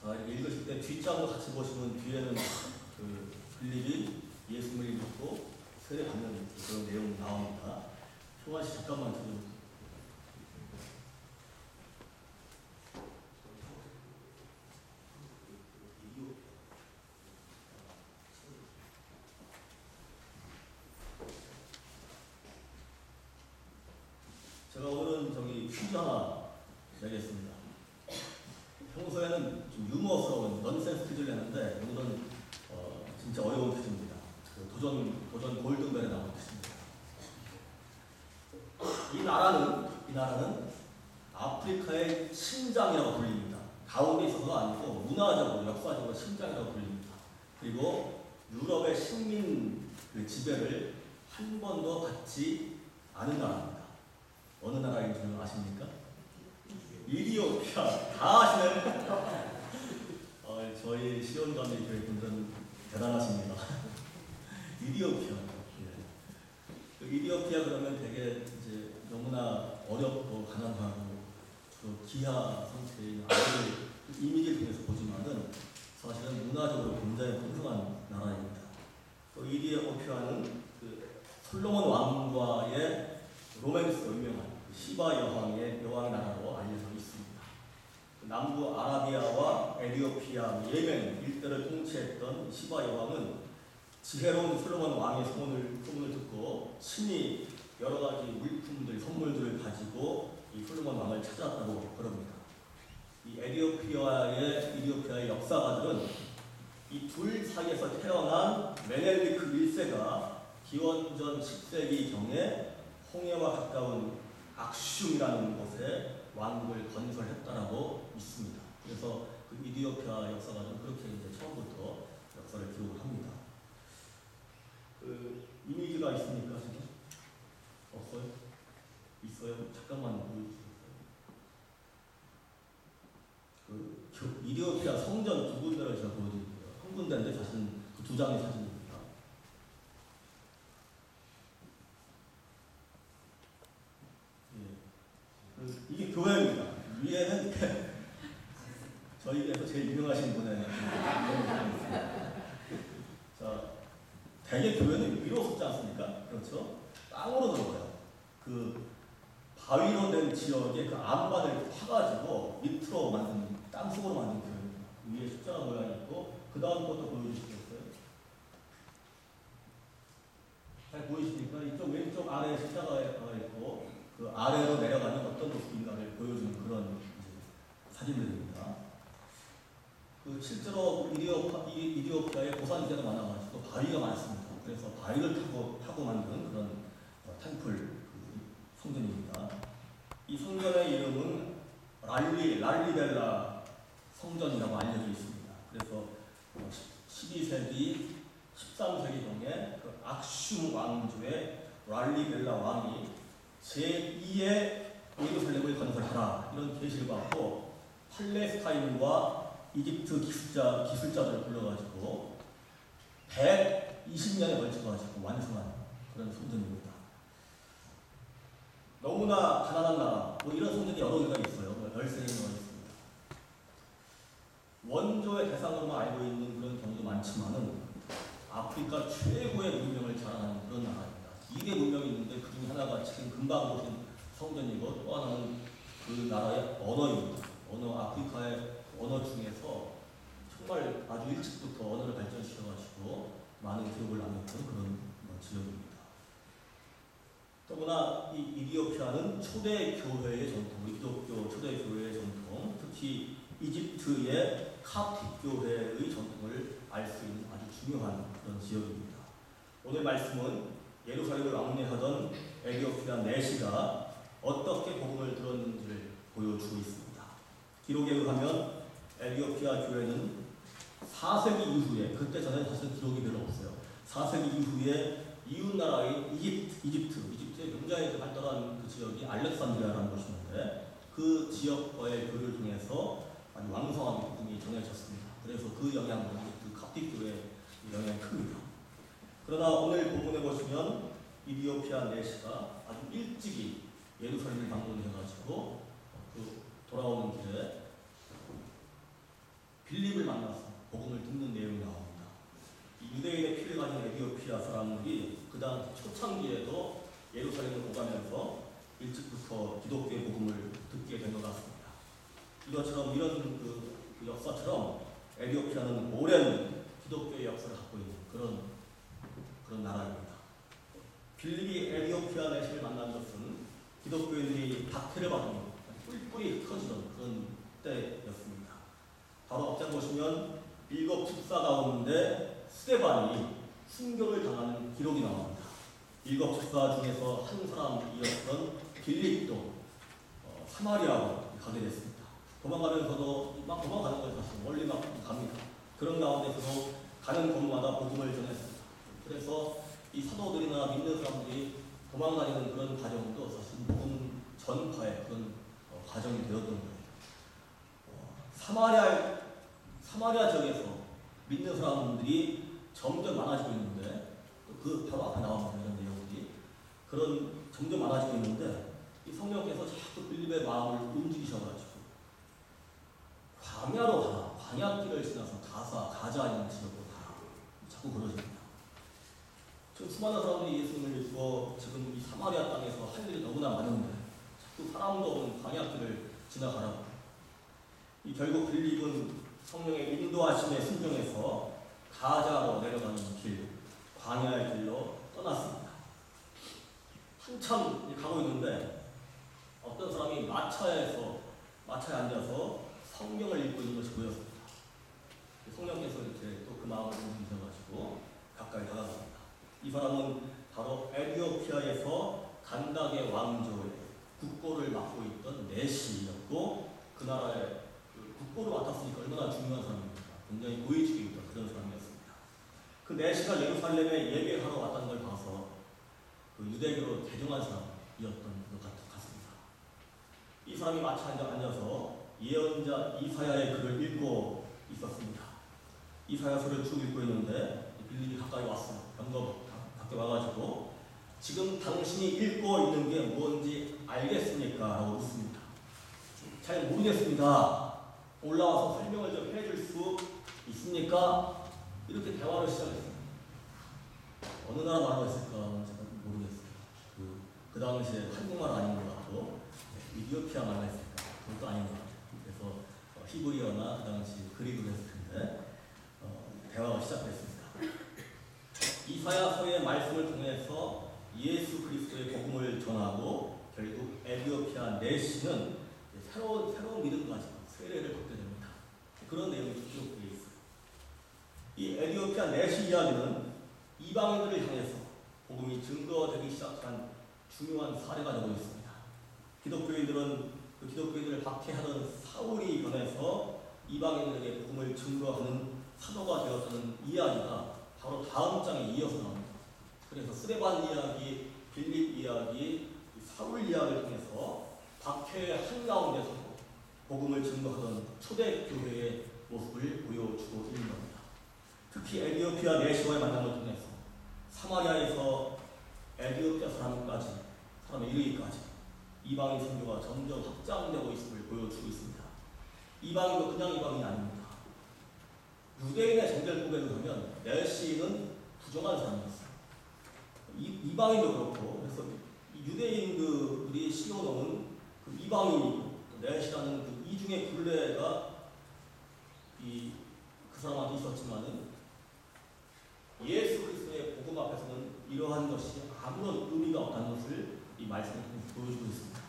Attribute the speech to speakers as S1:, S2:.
S1: 자, 읽으실 때 뒷장도 같이 보시면 뒤에는 그 빌립이 예수님을 믿고 세례받는 그런 내용이 나옵니다. 효환 씨 잠깐만 들어주세요. 제가 오늘은 퀴즈 하나 내겠습니다. 평소에는 좀 유머스러운 넌센스 퀴즈를 내는데 오늘은 진짜 어려운 퀴즈입니다. 도전 골든벨에 나온 퀴즈입니다. 이 나라는 아프리카의 심장이라고 불립니다. 가운데 있어서가 아니고 문화적으로 역사적으로 심장이라고 불립니다. 그리고 유럽의 식민 그 지배를 한 번도 받지 않은 나라입니다. 어느 나라인지 아십니까? 이디오피아. 다 아시네. 저희 시온가미 교회 분들은 대단하십니다. 이디오피아. 예. 이디오피아 그러면 되게 이제 너무나 어렵고 가난하고 또 기하 상태인 아이들 이미지를 통해서 보지만은 사실은 문화적으로 굉장히 풍성한 나라입니다. 또 이디오피아는 그 솔로몬 왕과의 로맨스로 유명한 시바 여왕의 나라로 알려져 있습니다. 남부 아라비아와 에티오피아, 예멘 일대를 통치했던 시바 여왕은 지혜로운 솔로몬 왕의 소문을 듣고 친히 여러 가지 물품들, 선물들을 가지고 이 솔로몬 왕을 찾았다고 그럽니다. 이 이디오피아의 역사가들은 이 둘 사이에서 태어난 메넬리크 1세가 기원전 10세기 경에 홍해와 가까운 악슌이라는 곳에 왕국을 건설했다라고 있습니다. 그래서 그 이디오피아 역사가는 그렇게 이제 처음부터 역사를 기록을 합니다. 그 이미지가 있습니까 지금? 없어요? 있어요? 잠깐만 보여주세요. 그 이디오피아 성전 두 군데를 제가 보여드릴게요. 한 군데인데 사실은 그 두 장의 사진입니다. 이게 교회입니다. 위에는 저희에서 제일 유명하신 분의 자, 대개 교회는 위로 섰지 않습니까? 그렇죠? 땅으로 들어가요. 그 바위로 된 지역에 그 안반을 파가지고 밑으로 만든 땅속으로 만든 교회입니다. 위에 십자가 모양이 있고 그 다음 것도 보여주시겠어요? 잘 보이십니까? 이쪽 왼쪽 아래에 십자가가 있고 그 아래로 내려가는 어떤 모습인가를 보여주는 그런 사진들입니다. 그 실제로 이디오피아에 고산지대가 많아가지고 바위가 많습니다. 그래서 바위를 타고 만든 그런 템플 성전입니다. 이 성전의 이름은 랄리벨라 성전이라고 알려져 있습니다. 그래서 12세기, 13세기 경에 그 악슌 왕조의 랄리벨라 왕이 제2의 예루살렘을 건설하라 이런 계시를 받고 팔레스타인과 이집트 기술자들을 불러가지고 120년에 걸쳐가지고 완성한 그런 성전입니다. 너무나 가난한 나라, 이런 성전이 여러 개가 있어요. 13개가 있습니다. 원조의 대상으로만 알고 있는 그런 경우도 많지만은 아프리카 최고의 문명을 자랑하는 그런 나라입니다. 2대 문명이 있는데 그 중에 하나가 지금 금방 보신 성전이고 또 하나는 그 나라의 언어입니다. 아프리카의 언어 중에서 정말 아주 일찍부터 언어를 발전시켜가지고 많은 기록을 남겼던 그런 지역입니다. 더구나 이 이디오피아는 초대 교회의 전통, 기독교 초대 교회의 전통, 특히 이집트의 카프틱 교회의 전통을 알 수 있는 아주 중요한 그런 지역입니다. 오늘 말씀은 예루살렘을 왕래하던 에티오피아 내시가 어떻게 복음을 들었는지를 보여주고 있습니다. 기록에 의하면 에티오피아 교회는 4세기 이후에, 그때 전에 사실 기록이 별로 없어요. 4세기 이후에 이웃나라인 이집트의 굉장히 발달한 그 지역이 알렉산드리아라는 곳이었는데 그 지역과의 교류를 통해서 아주 왕성하게 복음이 전해졌습니다. 그래서 그 영향으로 그 카프틱 교회의 영향이 큽니다. 그러나 오늘 본문에 보시면 이디오피아 내시가 아주 일찍이 예루살렘을 방문해가지고 그 돌아오는 길에 빌립을 만나서 복음을 듣는 내용이 나옵니다. 이 유대인의 피를 가진 에티오피아 사람들이 그 당시 초창기에도 예루살렘을 오가면서 일찍부터 기독교의 복음을 듣게 된 것 같습니다. 이것처럼 이런 그 역사처럼 에티오피아는 오랜 기독교의 역사를 갖고 있는 그런 나라입니다. 빌립이 에티오피아 내시를 만난 것은 기독교인들이 박해를 받으며 뿔뿔이 흩어지던 그런 때였습니다. 바로 앞장 보시면 일곱 축사 가운데 스데반이 순교를 당하는 기록이 나옵니다. 일곱 축사 중에서 한 사람이었던 빌립도 사마리아로 가게 됐습니다. 도망가면서도 막 도망가는 거죠. 멀리 막 갑니다. 그런 가운데서도 가는 곳마다 복음을 전했습니다. 그래서 이 사도들이나 믿는 사람들이 도망다니는 그런 과정도 사실 복음 전파의 그런 과정이 되었던 거예요. 사마리아 지역에서 믿는 사람들이 점점 많아지고 있는데 그 바로 앞에 나옵니다. 이런 내용들이 그런 점점 많아지고 있는데 이 성령께서 자꾸 빌립의 마음을 움직이셔가지고 광야로 가라, 광야길을 지나서 가자 있는 지역으로 가라 자꾸 그러십니다. 지금 수많은 사람들이 예수님을 믿고 지금 이 사마리아 땅에서 할 일이 너무나 많은데 자꾸 사람도 없는 광야길을 지나가라고. 결국 빌립은 성령의 인도하심에 순종해서 가자로 내려가는 길, 광야의 길로 떠났습니다. 한참 가고 있는데 어떤 사람이 마차에 앉아서 성경을 읽고 있는 것이 보였습니다. 성령께서 이렇게 또 그 마음을 움직이셔가지고 가까이 다가갑니다. 이 사람은 바로 에티오피아에서 간다게 왕조의 국보를 맡고 있던 내시였고 그 나라의 국보를 맡았으니까 얼마나 중요한 사람입니까? 굉장히 고위직에 있던 그런 사람이었습니다. 그 내시가 예루살렘에 예배하러 왔다는 걸 봐서 그 유대교로 개종한 사람이었던 것 같습니다. 이 사람이 마차에 앉아서 예언자 이사야의 글을 읽고 있었습니다. 이사야서를 쭉 읽고 있는데 빌립이 가까이 왔어요. 병거 밖에 와가지고 지금 당신이 읽고 있는 게 뭔지 알겠습니까? 라고 묻습니다. 잘 모르겠습니다. 올라와서 설명을 좀 해줄 수 있습니까? 이렇게 대화를 시작했습니다. 어느 나라 말로 했을까? 제가 모르겠어요. 그 당시에 한국말 아닌 것 같고 이디오피아 말로 했을까? 그것도 아닌 것 같아요. 그래서 히브리어나 그 당시 그리스어로 했을 텐데 대화가 시작됐습니다. 이사야서의 말씀을 통해서 예수 그리스도의 복음을 전하고 결국 에티오피아 내시는 새로운 믿음 가지고 세례를 받게 됩니다. 그런 내용이 기록되어 있어요. 이 에티오피아 내시 이야기는 이방인들을 향해서 복음이 증거되기 시작한 중요한 사례가 되고 있습니다. 기독교인들은 그 기독교인들을 박해하던 사울이 변해서 이방인들에게 복음을 증거하는 사도가 되었다는 이야기가 바로 다음 장에 이어서 나옵니다. 그래서 스데반 이야기, 빌립 이야기, 사울 이야기를 통해서 박해의 한가운데서 복음을 증거하던 초대교회의 모습을 보여주고 있는 겁니다. 특히 에티오피아 내시와의 만남을 통해서 사마리아에서 에티오피아 사람에 이르기까지 이방인 선교가 점점 확장되고 있음을 보여주고 있습니다. 이방인도 그냥 이방인이 아닙니다. 유대인의 정결 고백을 하면 내시는 부정한 사람이었어요. 이방인도 그렇고 그래서 유대인들이 씌워놓은 그 이방인이고 내시라는 그 이중의 굴레가 그 사람한테 있었지만은 예수 그리스도의 복음 앞에서는 이러한 것이 아무런 의미가 없다는 것을 이 말씀을 통해서 보여주고 있습니다.